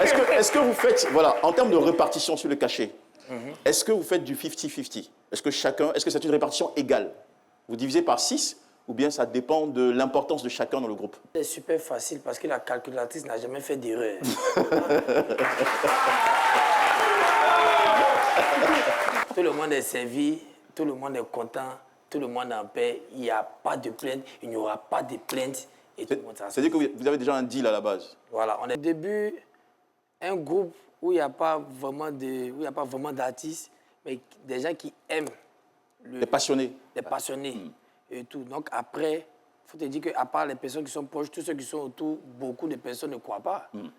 Est-ce que vous faites, voilà, en termes de répartition sur le cachet, est-ce que vous faites du 50-50? Est-ce que c'est une répartition égale? Vous divisez par 6 ou bien ça dépend de l'importance de chacun dans le groupe? C'est super facile parce que la calculatrice n'a jamais fait d'erreur. Tout le monde est servi, tout le monde est content, tout le monde est en paix. Il n'y a pas de plainte, il n'y aura pas de plainte. C'est-à-dire que vous avez déjà un deal à la base? Voilà, on est au début un groupe où il n'y a pas vraiment d'artistes, mais des gens qui aiment. Des passionnés. Des passionnés et tout. Donc après, il faut te dire qu'à part les personnes qui sont proches, tous ceux qui sont autour, beaucoup de personnes ne croient pas. Il ne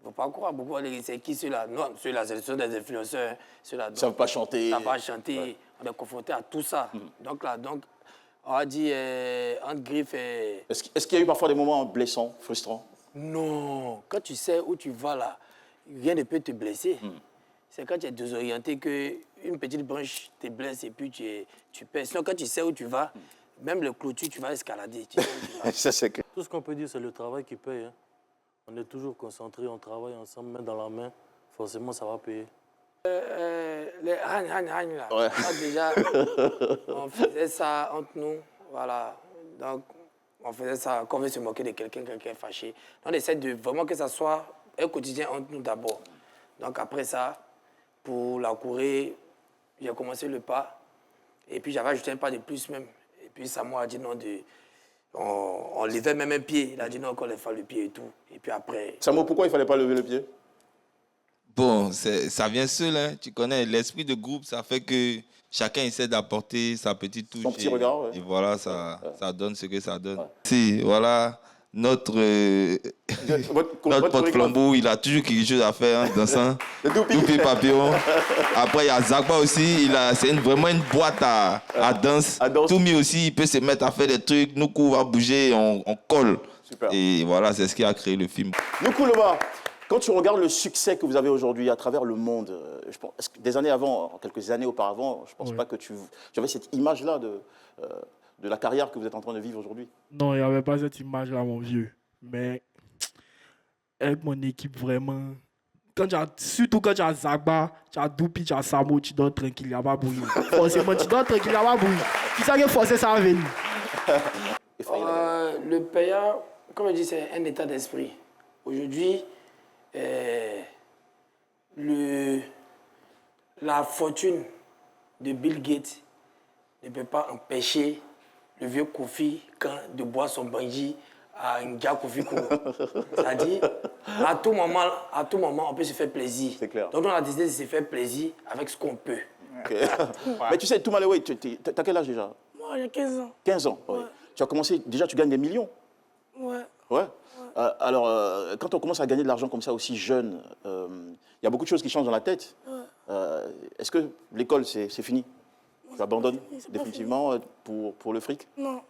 faut pas croire. Beaucoup vont dire, c'est qui ceux-là? Non, ceux-là, ce sont des influenceurs. Ceux-là, ils ne savent pas chanter. Ils ne savent pas chanter. Ouais. On est confronté à tout ça. Donc là, on a dit entre griffes et... Est-ce qu'il y a eu parfois des moments blessants, frustrants? Non. Quand tu sais où tu vas là, rien ne peut te blesser. C'est quand tu es désorienté qu'une petite branche te blesse et puis tu perds. Sinon, quand tu sais où tu vas, même le clôture, tu vas escalader. Tu sais où tu vas. Ça, c'est que... Tout ce qu'on peut dire, c'est le travail qui paye. Hein. On est toujours concentrés, on travaille ensemble, main dans la main. Forcément, ça va payer. Les hang là. Ouais. Déjà, on faisait ça entre nous. Voilà. Donc, on faisait ça quand on veut se moquer de quelqu'un est fâché. On essaie de vraiment que ça soit un quotidien entre nous d'abord. Donc, après ça, pour la courir, j'ai commencé le pas. Et puis, j'avais ajouté un pas de plus même. Et puis, Samoa a dit non, on levait même un pied. Il a dit non, qu'on lève le pied et tout. Et puis après... Samoa, pourquoi il ne fallait pas lever le pied? Bon, ça vient seul, hein. Tu connais, l'esprit de groupe, ça fait que chacun essaie d'apporter sa petite touche. Son petit regard, ouais. Et voilà, ça donne ce que ça donne. Ouais. Si, voilà, notre porte-flambeau, il a toujours quelque chose à faire, hein, dansant. Doupi papillon. Après, il y a Zagba aussi, c'est vraiment une boîte à danse. Toumi aussi, il peut se mettre à faire des trucs. Nous, on va bouger, on colle. Super. Et voilà, c'est ce qui a créé le film. Noukou Loma, quand tu regardes le succès que vous avez aujourd'hui à travers le monde, je pense, des années avant, quelques années auparavant, je ne pense pas que tu avais cette image-là de la carrière que vous êtes en train de vivre aujourd'hui. Non, il n'y avait pas cette image-là, mon vieux. Mais avec mon équipe, vraiment, surtout quand tu as Zagba, tu as Doupi, tu as Samo, tu dors tranquille, il n'y a pas bruit. Forcément, tu dors tranquille, il n'y a pas bruit. Qui ça qui est forcé, ça va venir. Le PA, comme je dis, c'est un état d'esprit. Aujourd'hui, la fortune de Bill Gates ne peut pas empêcher le vieux Kofi de boire son banji à un gars Kofi Ko. C'est-à-dire, à tout moment, on peut se faire plaisir. C'est clair. Donc, on a décidé de se faire plaisir avec ce qu'on peut. Okay. Mais tu sais, Toumalewe, tu as quel âge déjà? Moi, j'ai 15 ans. 15 ans, ouais. Tu as commencé, déjà tu gagnes des millions. Ouais. Ouais. Alors, quand on commence à gagner de l'argent comme ça aussi jeune, il y a beaucoup de choses qui changent dans la tête. Est-ce que l'école, c'est fini? Tu abandonnes définitivement pour le fric? Non.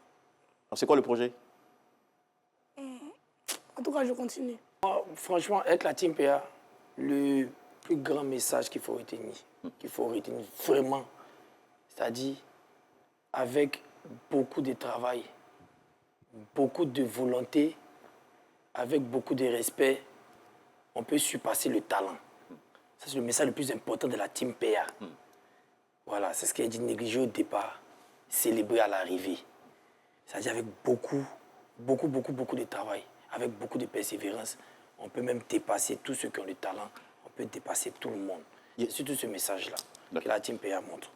C'est quoi le projet? En tout cas, je continue. Franchement, avec la Team PA, le plus grand message qu'il faut retenir vraiment, c'est-à-dire avec beaucoup de travail, beaucoup de volonté, avec beaucoup de respect, on peut surpasser le talent. Ça, c'est le message le plus important de la Team PA. Voilà, c'est ce qui a dit négligé au départ, célébrer à l'arrivée. C'est-à-dire avec beaucoup de travail, avec beaucoup de persévérance, on peut même dépasser tous ceux qui ont le talent, on peut dépasser tout le monde. C'est surtout ce message-là que la Team PA montre.